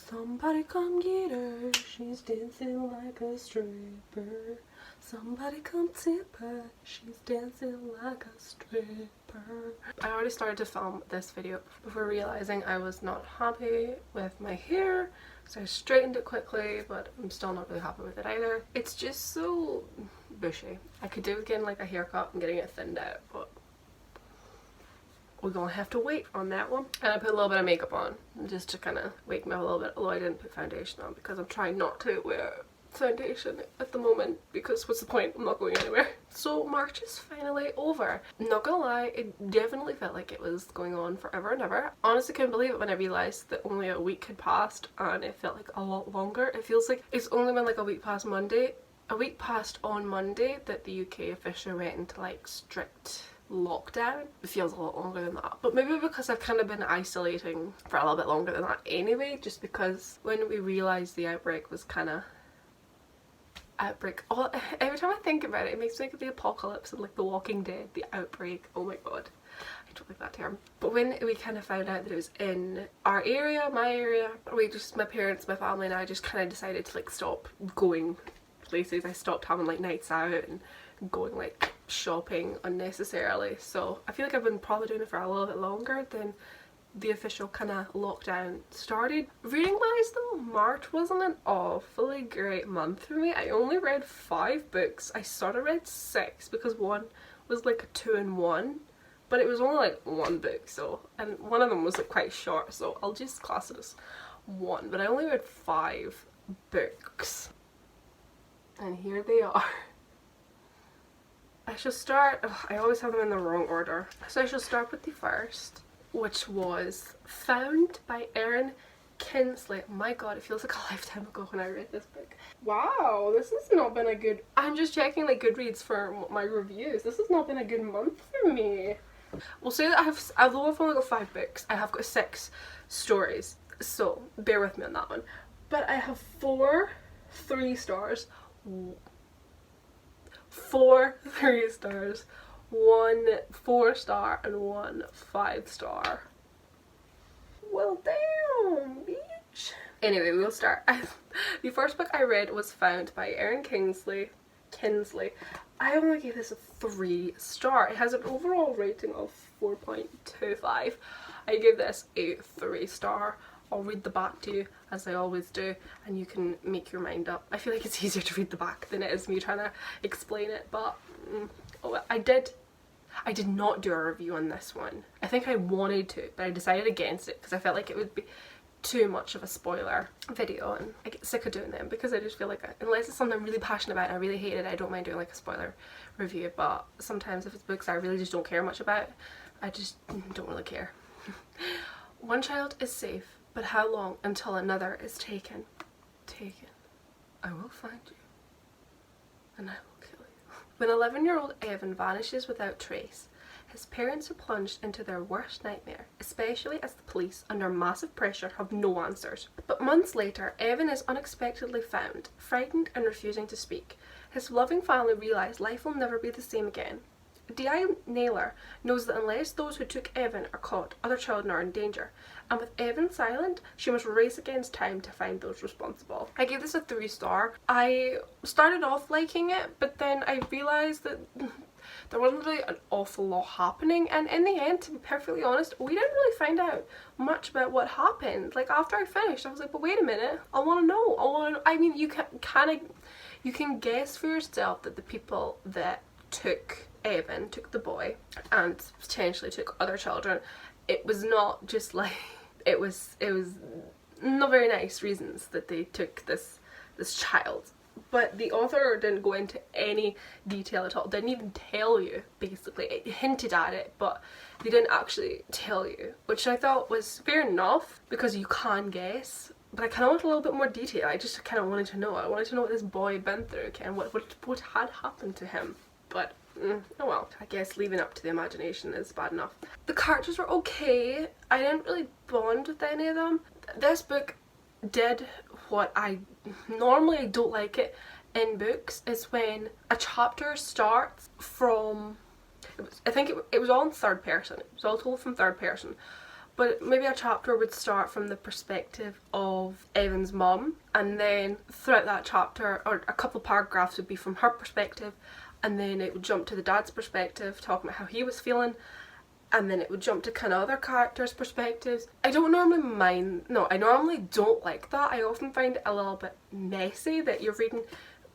Somebody come get her, she's dancing like a stripper. Somebody come tip her, she's dancing like a stripper. I already started to film this video before realizing I was not happy with my hair, so I straightened it quickly, but I'm still not really happy with it either. It's just so bushy. I could do with getting like a haircut and getting it thinned out, but we're gonna have to wait on that one. And I put a little bit of makeup on just to kind of wake me up a little bit, although I didn't put foundation on because I'm trying not to wear foundation at the moment because what's the point? I'm not going anywhere. So March is finally over. Not gonna lie, it definitely felt like it was going on forever and ever. Honestly couldn't believe it when I realised that only a week had passed and it felt like a lot longer. It feels like it's only been like a week past Monday. A week passed on Monday that the UK officially went into like strict lockdown. It feels a lot longer than that, but maybe because I've kind of been isolating for a little bit longer than that anyway, just because when we realised the outbreak was kind of oh, every time I think about it, it makes me think of the apocalypse and like The Walking Dead, the outbreak. Oh my god, I don't like that term. But when we kind of found out that it was in our area, my area, my parents, my family and I just kind of decided to like stop going places. I stopped having like nights out and going like shopping unnecessarily, so I feel like I've been probably doing it for a little bit longer than the official kind of lockdown started. Reading wise though, March wasn't an awfully great month for me. I only read 5 books. I sort of read 6 because one was like a 2-in-1, but it was only like 1 book, so, and one of them was like quite short, so I'll just class it as 1, but I only read 5 books and here they are. I shall start, I always have them in the wrong order, so I shall start with the first, which was Found by Erin Kinsley. My god, it feels like a lifetime ago when I read this book. Wow, this has not been a good, I'm just checking like Goodreads for my reviews. This has not been a good month for me. We'll say that although I've only got 5 books, I have got 6 stories, so bear with me on that one. But I have 4 3-stars, 4 3-stars, 1 4-star and 1 5-star. Well damn, bitch. Anyway, we'll start. The first book I read was Found by Erin Kinsley. I only gave this a 3-star. It has an overall rating of 4.25. I gave this a 3-star. I'll read the back to you as I always do and you can make your mind up. I feel like it's easier to read the back than it is me trying to explain it, but oh, I did not do a review on this one. I think I wanted to, but I decided against it because I felt like it would be too much of a spoiler video and I get sick of doing them because I just feel like unless it's something I'm really passionate about and I really hate it, I don't mind doing like a spoiler review, but sometimes if it's books I really just don't care much about, I just don't really care. One child is safe, but how long until another is taken? I will find you and I will kill you. When 11-year-old Evan vanishes without trace, his parents are plunged into their worst nightmare, especially as the police, under massive pressure, have no answers. But months later, Evan is unexpectedly found, frightened and refusing to speak. His loving family realise life will never be the same again. D.I. Naylor knows that unless those who took Evan are caught, other children are in danger, and with Evan silent, she must race against time to find those responsible. I gave this a 3-star. I started off liking it, but then I realised that there wasn't really an awful lot happening, and in the end, to be perfectly honest, we didn't really find out much about what happened. Like after I finished, I was like, but wait a minute, I want to know. I mean, you can guess for yourself that the people that took Evan, took the boy, and potentially took other children, it was not just like, it was not very nice reasons that they took this child. But the author didn't go into any detail at all, didn't even tell you, basically. It hinted at it, but they didn't actually tell you, which I thought was fair enough, because you can guess, but I kind of want a little bit more detail. I just kind of wanted to know. I wanted to know what this boy had been through, okay, and what had happened to him. But oh well, I guess leaving up to the imagination is bad enough. The characters were okay. I didn't really bond with any of them. This book did what I normally don't like it in books, is when a chapter starts from, I think it was all in 3rd person. It was all told from 3rd person, but maybe a chapter would start from the perspective of Evan's mum, and then throughout that chapter, or a couple of paragraphs would be from her perspective, and then it would jump to the dad's perspective, talking about how he was feeling, and then it would jump to kind of other characters' perspectives. I normally don't like that. I often find it a little bit messy that you're reading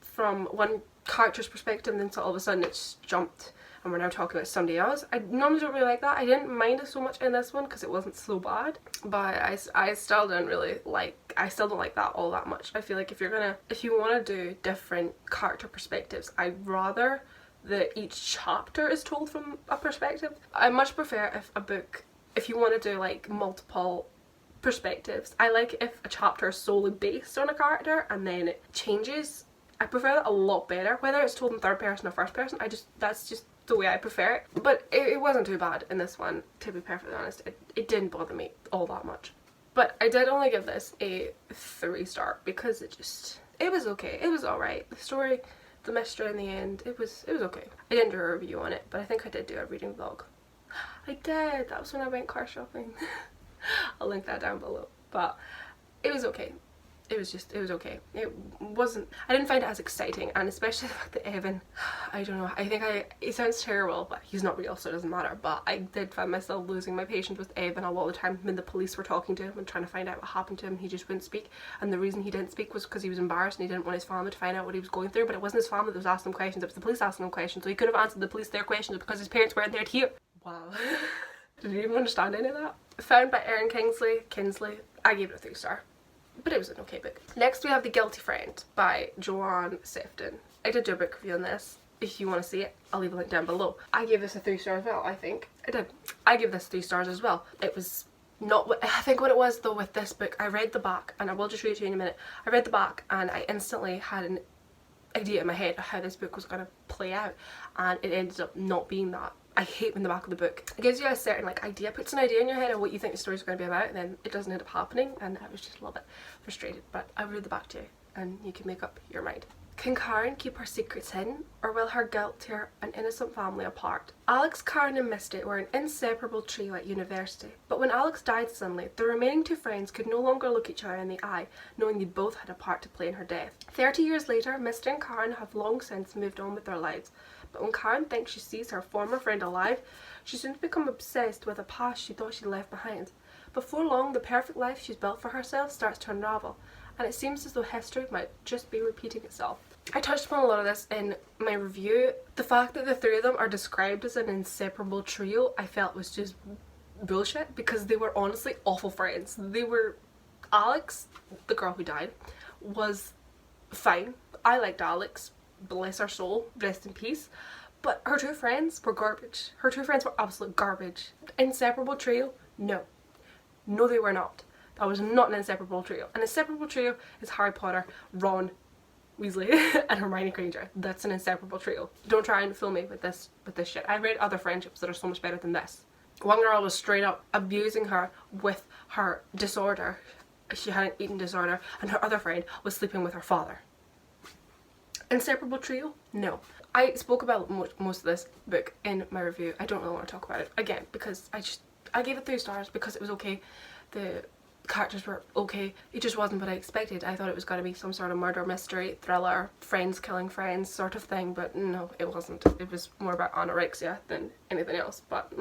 from one character's perspective and then so all of a sudden it's jumped and we're now talking about somebody else. I normally don't really like that. I didn't mind it so much in this one because it wasn't so bad, but I still don't like that all that much. I feel like if you want to do different character perspectives, I'd rather that each chapter is told from a perspective. I much prefer if you want to do like multiple perspectives. I like if a chapter is solely based on a character and then it changes. I prefer that a lot better, whether it's told in third person or first person. That's just the way I prefer it. But it wasn't too bad in this one, to be perfectly honest. It didn't bother me all that much. But I did only give this a 3-star because it was okay. It was alright. The story, the mystery in the end, it was okay. I didn't do a review on it, but I think I did do a reading vlog. I did. That was when I went car shopping. I'll link that down below. But it was okay. It was okay. I didn't find it as exciting, and especially the fact that Evan, I don't know, it sounds terrible, but he's not real, so it doesn't matter, but I did find myself losing my patience with Evan a lot of the time when the police were talking to him and trying to find out what happened to him. He just wouldn't speak, and the reason he didn't speak was because he was embarrassed and he didn't want his family to find out what he was going through, but it wasn't his family that was asking him questions, it was the police asking him questions, so he could have answered the police their questions because his parents weren't there to hear. Wow. Did you even understand any of that? Found by Erin Kingsley. I gave it a 3-star. But it was an okay book. Next we have The Guilty Friend by Joanne Sefton. I did do a book review on this. If you want to see it, I'll leave a link down below. I gave this a 3-star as well, I think. I did. I gave this 3 stars as well. It was not what I think what it was though with this book. I read the back, and I will just read it to you in a minute. I read the back and I instantly had an idea in my head of how this book was going to play out, and it ended up not being that. I hate when the back of the book, it gives you a certain like idea, puts an idea in your head of what you think the story's going to be about, and then it doesn't end up happening, and I was just a little bit frustrated. But I'll read the back to you and you can make up your mind. Can Karen keep her secrets hidden, or will her guilt tear an innocent family apart? Alex, Karen and Misty were an inseparable trio at university, but when Alex died suddenly, the remaining 2 friends could no longer look each other in the eye, knowing they both had a part to play in her death. 30 years later, Misty and Karen have long since moved on with their lives, but when Karen thinks she sees her former friend alive, she seems to become obsessed with a past she thought she left behind. Before long, the perfect life she's built for herself starts to unravel, and it seems as though history might just be repeating itself. I touched upon a lot of this in my review. The fact that the 3 of them are described as an inseparable trio, I felt was just bullshit, because they were honestly awful friends. Alex, the girl who died, was fine. I liked Alex, bless her soul, rest in peace. But her 2 friends were garbage. Her 2 friends were absolute garbage. Inseparable trio? No. No, they were not. That was not an inseparable trio. An inseparable trio is Harry Potter, Ron Weasley and Hermione Granger. That's an inseparable trio. Don't try and fool me with this shit. I read other friendships that are so much better than this. One girl was straight up abusing her with her disorder. She had an eating disorder, and her other friend was sleeping with her father. Inseparable trio? No. I spoke about most of this book in my review. I don't really want to talk about it again because I gave it 3 stars because it was okay. The characters were okay. It just wasn't what I expected. I thought it was going to be some sort of murder mystery thriller, friends killing friends sort of thing, but no, it wasn't. It was more about anorexia than anything else, but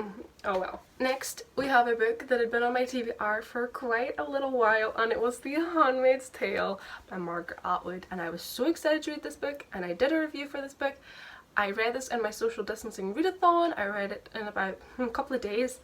oh well. Next we have a book that had been on my TBR for quite a little while, and it was The Handmaid's Tale by Margaret Atwood, and I was so excited to read this book, and I did a review for this book. I read this in my social distancing readathon. I read it in about a couple of days.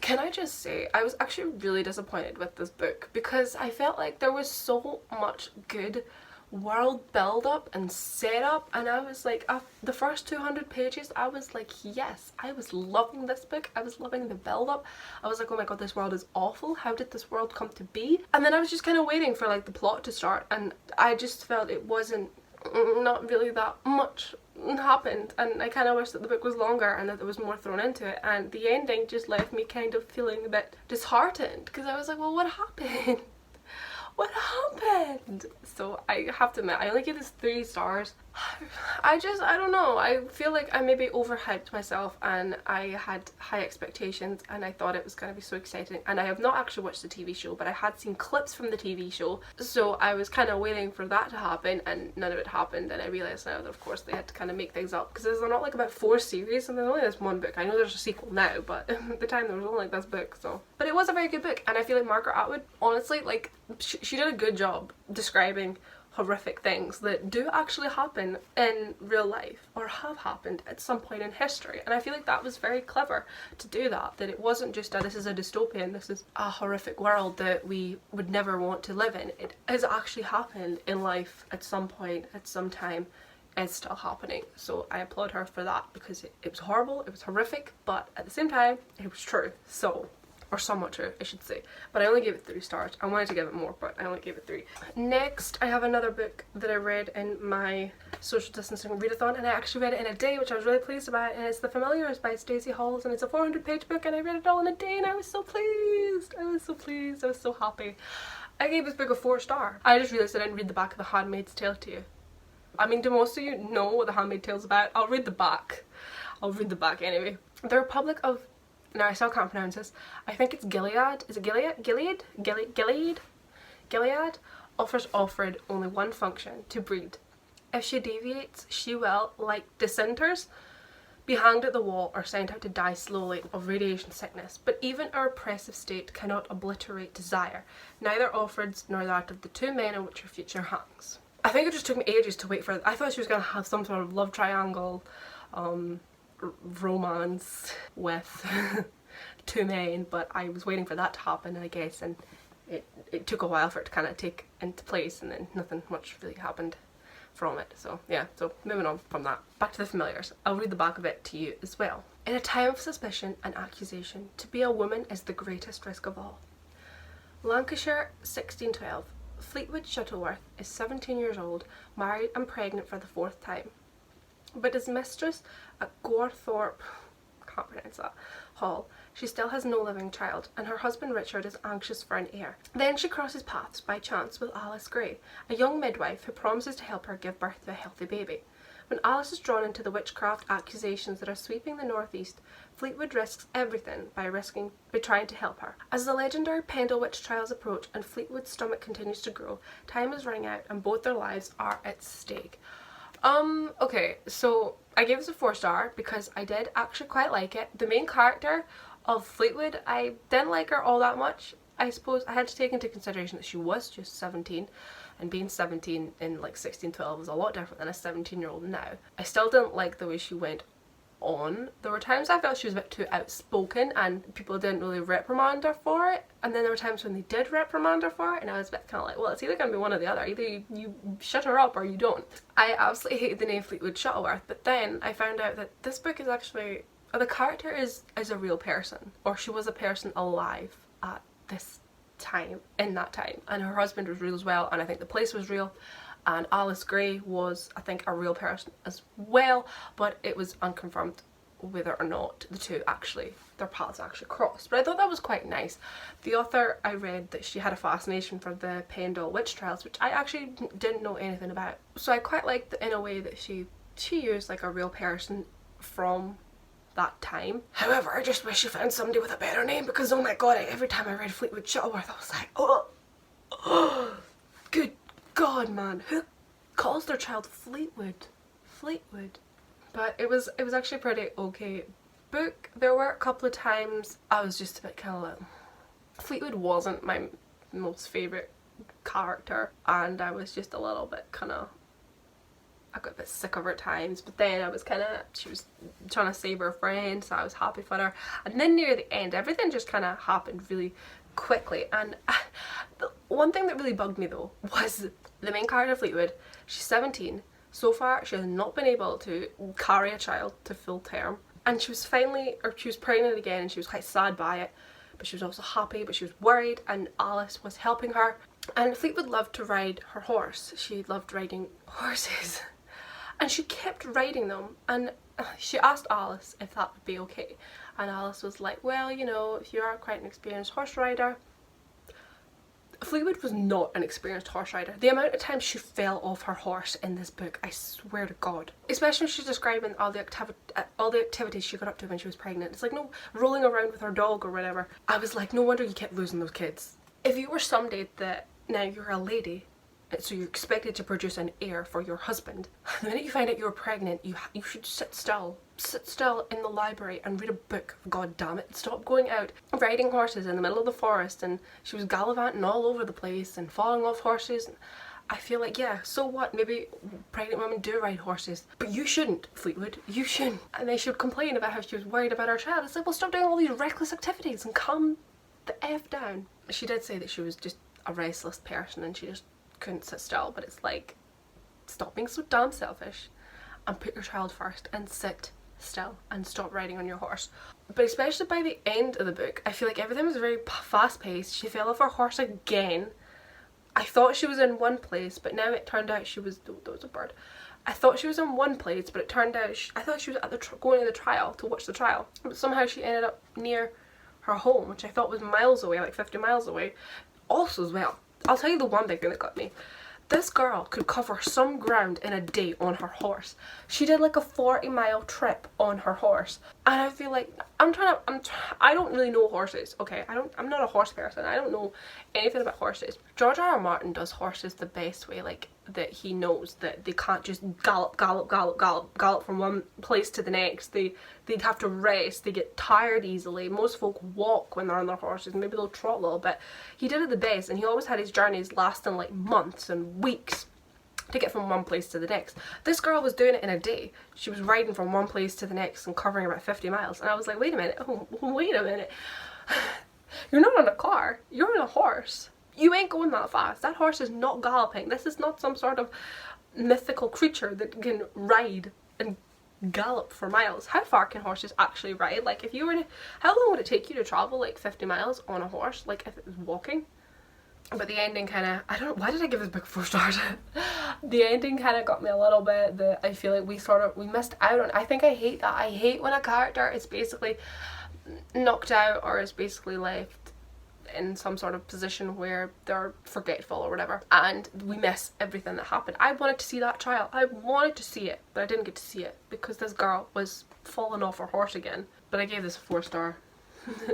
Can I just say, I was actually really disappointed with this book because I felt like there was so much good world build up and setup, and I was like, the first 200 pages, I was like, yes, I was loving this book. I was loving the build up. I was like, oh my god, this world is awful. How did this world come to be? And then I was just kind of waiting for like the plot to start, and I just felt it wasn't, not really that much happened, and I kind of wish that the book was longer and that there was more thrown into it, and the ending just left me kind of feeling a bit disheartened because I was like, well, what happened? What happened? end. So I have to admit, I only gave this 3 stars. I don't know, I feel like I maybe overhyped myself and I had high expectations and I thought it was going to be so exciting, and I have not actually watched the TV show, but I had seen clips from the TV show, so I was kind of waiting for that to happen and none of it happened, and I realised now that of course they had to kind of make things up because there's not like about 4 series and there's only this 1 book. I know there's a sequel now, but at the time there was only like this book, so. But it was a very good book, and I feel like Margaret Atwood, honestly, like she did a good job describing horrific things that do actually happen in real life or have happened at some point in history, and I feel like that was very clever to do that it wasn't just a, this is a dystopian, this is a horrific world that we would never want to live in. It has actually happened in life at some point, at some time. It's still happening, so I applaud her for that because it was horrible, it was horrific, but at the same time it was true. So, or somewhat true, I should say. But I only gave it 3 stars. I wanted to give it more, but I only gave it 3. Next, I have another book that I read in my social distancing readathon, and I actually read it in a day, which I was really pleased about, and it's The Familiars by Stacey Halls, and it's a 400-page book, and I read it all in a day, and I was so pleased. I was so pleased. I was so happy. I gave this book a 4 star. I just realised I didn't read the back of The Handmaid's Tale to you. I mean, do most of you know what The Handmaid's Tale is about? I'll read the back. I'll read the back anyway. The Republic of... Now I still can't pronounce this. I think it's Gilead. Is it Gilead? Gilead offers Offred only one function: to breed. If she deviates, she will, like dissenters, be hanged at the wall or sent out to die slowly of radiation sickness. But even our oppressive state cannot obliterate desire, neither Offred's nor that of the 2 men on which her future hangs. I think it just took me ages to wait for it. I thought she was going to have some sort of love triangle, romance with 2 men, but I was waiting for that to happen, I guess, and it took a while for it to kind of take into place, and then nothing much really happened from it. So yeah, so moving on from that, back to The Familiars. I'll read the back of it to you as well. In a time of suspicion and accusation, to be a woman is the greatest risk of all. Lancashire, 1612. Fleetwood Shuttleworth is 17 years old, married and pregnant for the 4th time. But his mistress at Gorthorpe, can't pronounce that, Hall, she still has no living child, and her husband Richard is anxious for an heir. Then she crosses paths by chance with Alice Gray, a young midwife who promises to help her give birth to a healthy baby. When Alice is drawn into the witchcraft accusations that are sweeping the northeast, Fleetwood risks everything by trying to help her. As the legendary Pendle witch trials approach and Fleetwood's stomach continues to grow, time is running out and both their lives are at stake. Okay, so I gave this a 4 star because I did actually quite like it. The main character of Fleetwood, I didn't like her all that much. I suppose I had to take into consideration that she was just 17, and being 17 in like 1612 is a lot different than a 17-year-old now. I still didn't like the way she went on. There were times I felt she was a bit too outspoken and people didn't really reprimand her for it, and then there were times when they did reprimand her for it and I was a bit kind of like, well, it's either going to be one or the other. Either you shut her up or you don't. I absolutely hated the name Fleetwood Shuttleworth, but then I found out that this book is actually, the character is a real person, or she was a person alive at this time, in that time, and her husband was real as well, and I think the place was real, and Alice Gray was, I think, a real person as well, but it was unconfirmed whether or not the two actually, their paths actually crossed. But I thought that was quite nice. The author, I read that she had a fascination for the Pendle witch trials, which I actually didn't know anything about. So I quite liked in a way that she used like a real person from that time. However, I just wish she found somebody with a better name, because oh my god, every time I read Fleetwood Shuttleworth I was like, oh, good god, man, who calls their child Fleetwood? Fleetwood. But it was actually a pretty okay book. There were a couple of times I was just a bit kind of like, Fleetwood wasn't my most favourite character, and I was just a little bit kind of, I got a bit sick of her at times, but then I was kind of, she was trying to save her friend, so I was happy for her. And then near the end, everything just kind of happened really quickly, and the one thing that really bugged me though was the main character Fleetwood. She's 17. So far she has not been able to carry a child to full term, and she was pregnant again, and she was quite sad by it, but she was also happy, but she was worried, and Alice was helping her. And Fleetwood loved to ride her horse. She loved riding horses and she kept riding them, and she asked Alice if that would be okay, and Alice was like, well, you know, if you are quite an experienced horse rider, Fleetwood was not an experienced horse rider. The amount of times she fell off her horse in this book, I swear to God. Especially when she's describing all the activities she got up to when she was pregnant. It's like, no, rolling around with her dog or whatever. I was like, no wonder you kept losing those kids. If you were somebody that, now you're a lady, so you're expected to produce an heir for your husband, the minute you find out you're pregnant, you should sit still in the library and read a book. God damn it. Stop going out riding horses in the middle of the forest. And she was gallivanting all over the place and falling off horses. I feel like, yeah, so what? Maybe pregnant women do ride horses, but you shouldn't, Fleetwood. You shouldn't. And they should complain about how she was worried about her child. It's like, well, stop doing all these reckless activities and calm the F down. She did say that she was just a restless person and she just couldn't sit still, but it's like, stop being so damn selfish and put your child first and sit still and stop riding on your horse. But especially by the end of the book, I feel like everything was very fast paced. She fell off her horse again. I thought she was in one place, but now it turned out she was, that was a bird. I thought she was in one place, but it turned out I thought she was at the going to the trial to watch the trial, but somehow she ended up near her home, which I thought was miles away, like 50 miles away. Also as well, I'll tell you the one big thing that got me. This girl could cover some ground in a day on her horse. She did like a 40-mile trip on her horse. And I feel like, I don't really know horses, okay? I'm not a horse person. I don't know anything about horses. George R. R. Martin does horses the best way, like, that he knows that they can't just gallop from one place to the next. They'd have to rest. They get tired easily. Most folk walk when they're on their horses. Maybe they'll trot a little bit. He did it the best, and he always had his journeys lasting like months and weeks to get from one place to the next. This girl was doing it in a day. She was riding from one place to the next and covering about 50 miles. And I was like, wait a minute. Oh, wait a minute. You're not on a car. You're on a horse. You ain't going that fast. That horse is not galloping. This is not some sort of mythical creature that can ride and gallop for miles. How far can horses actually ride? Like, if you were to, how long would it take you to travel like 50 miles on a horse? Like, if it was walking? But the ending kind of, I don't know, why did I give this book 4 stars? The ending kind of got me a little bit, that I feel like we missed out on. I think I hate that. I hate when a character is basically knocked out or is basically left in some sort of position where they're forgetful or whatever, and we miss everything that happened. I wanted to see that trial. I wanted to see it, but I didn't get to see it because this girl was falling off her horse again. But I gave this a 4 star.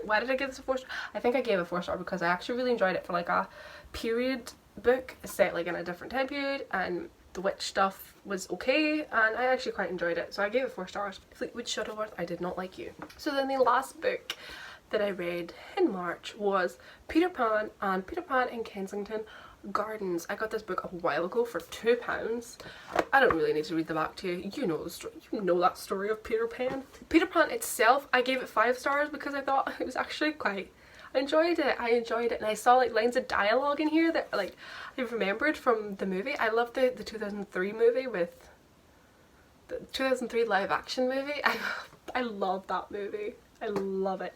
Why did I give this a 4 star? I think I gave it a 4 star because I actually really enjoyed it for like a period book set like in a different time period, and the witch stuff was okay, and I actually quite enjoyed it, so I gave it 4 stars. Fleetwood Shuttleworth, I did not like you. So then the last book that I read in March was Peter Pan and Peter Pan in Kensington Gardens. I got this book a while ago for £2. I don't really need to read the back to you. You know the story. You know that story of Peter Pan. Peter Pan itself, I gave it 5 stars because I thought it was actually quite, I enjoyed it, and I saw like lines of dialogue in here that like I remembered from the movie. I loved the 2003 movie with the 2003 live action movie. I love that movie. I love it.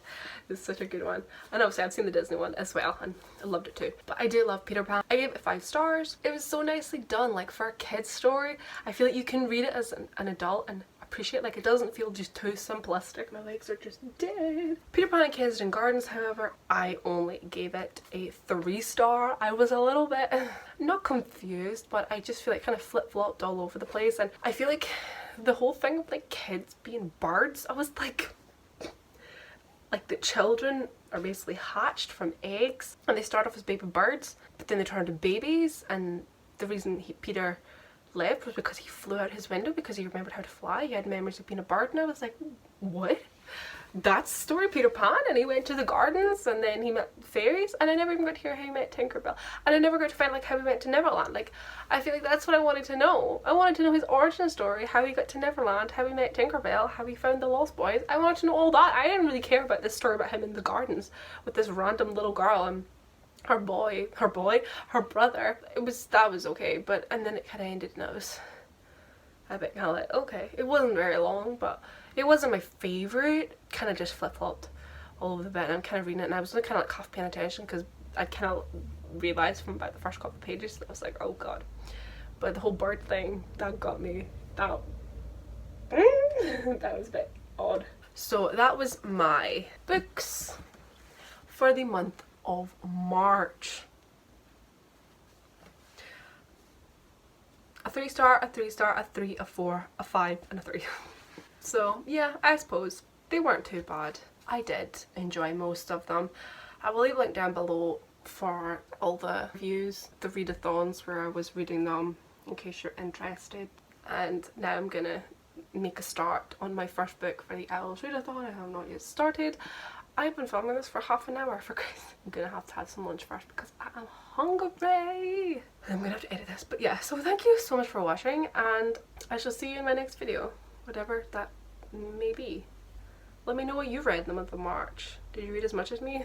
It's such a good one. And obviously I've seen the Disney one as well and I loved it too. But I do love Peter Pan. I gave it 5 stars. It was so nicely done, like for a kid's story. I feel like you can read it as an adult and appreciate, like, it doesn't feel just too simplistic. My legs are just dead. Peter Pan and Kensington Gardens, however, I only gave it a 3 star. I was a little bit, not confused, but I just feel like kind of flip-flopped all over the place. And I feel like the whole thing of like kids being birds, I was like the children are basically hatched from eggs and they start off as baby birds, but then they turn into babies, and the reason Peter left was because he flew out his window because he remembered how to fly. He had memories of being a bird, and I was like, what? That's the story of Peter Pan? And he went to the gardens and then he met fairies, and I never even got to hear how he met Tinkerbell, and I never got to find like how he went to Neverland. Like, I feel like that's what I wanted to know. I wanted to know his origin story, how he got to Neverland, how he met Tinkerbell, how he found the Lost Boys. I wanted to know all that. I didn't really care about this story about him in the gardens with this random little girl and her brother. That was okay, but and then it kind of ended and I was a bit kind of like, okay. It wasn't very long, but it wasn't my favourite. Kind of just flip-flopped all over the bit, and I'm kind of reading it and I was kind of like half paying attention because I kind of realised from about the first couple of pages that I was like, oh god. But the whole bird thing, that got me. That was a bit odd. So that was my books for the month of March. 3-star, a 3-star, a 3, a 4, a 5 and a 3. So yeah, I suppose they weren't too bad. I did enjoy most of them. I will leave a link down below for all the reviews, the readathons where I was reading them, in case you're interested. And now I'm gonna make a start on my first book for the Owls readathon. I have not yet started. I've been filming this for half an hour for Christ. I'm gonna have to have some lunch first because I am hungry. I'm gonna have to edit this, but yeah, so thank you so much for watching and I shall see you in my next video, whatever that may be. Let me know what you read in the month of March. Did you read as much as me?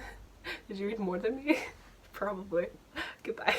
Did you read more than me? Probably. Goodbye.